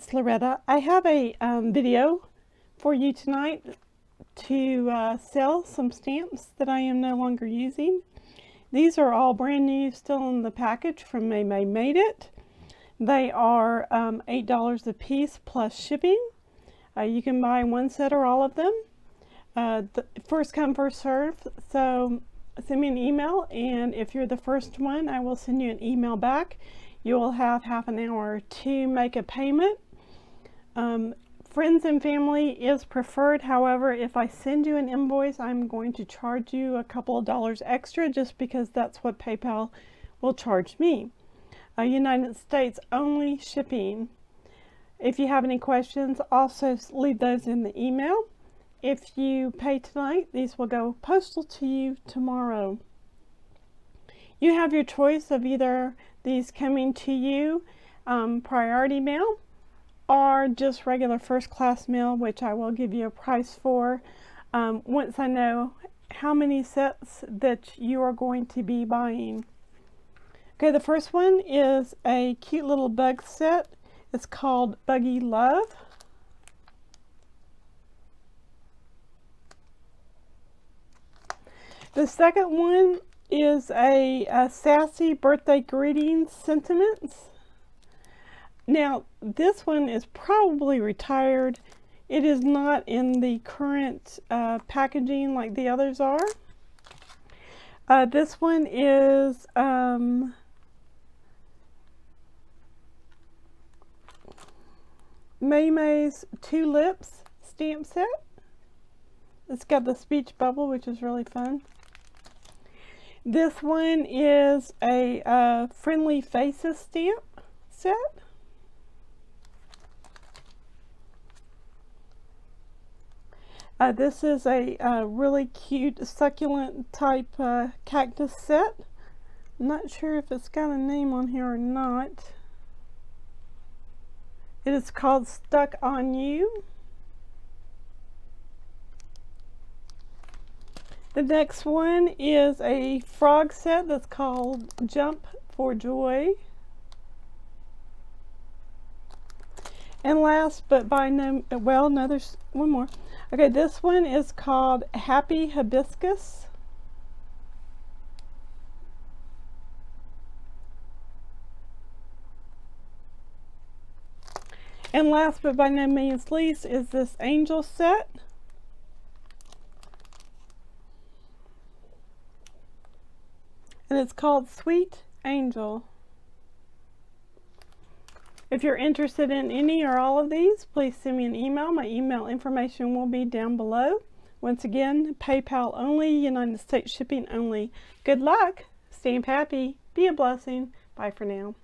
it's Loretta. I have a video for you tonight to sell some stamps that I am no longer using. These are all brand new, still in the package from Maymaymadeit. They are $8 a piece plus shipping. You can buy one set or all of them. First come, first serve. So send me an email, and if you're the first one, I will send you an email back. You will have half an hour to make a payment. Friends and family is preferred. However, if I send you an invoice, I'm going to charge you a couple of dollars extra just because that's what PayPal will charge me. United States only shipping. If you have any questions, also leave those in the email. If you pay tonight, these will go postal to you tomorrow. You have your choice of either these coming to you priority mail or just regular first class mail, which I will give you a price for once I know how many sets that you are going to be buying. Okay, the first one is a cute little bug set. It's called Buggy Love. The second one is a sassy birthday greetings sentiments. Now, this one is probably retired. It is not in the current packaging like the others are. This one is Maymay's Two Lips stamp set. It's got the speech bubble, which is really fun. This one is a Friendly Faces stamp set. This is a really cute succulent type cactus set. I'm not sure if it's got a name on here or not. It is called Stuck on You. The next one is a frog set that's called Jump for Joy. And last but by no, well, no, there's one more. Okay, this one is called Happy Hibiscus. And last but by no means least is this angel set. And it's called Sweet Angel. If you're interested in any or all of these, please send me an email. My email information will be down below. Once again, PayPal only, United States shipping only. Good luck, stamp happy, be a blessing. Bye for now.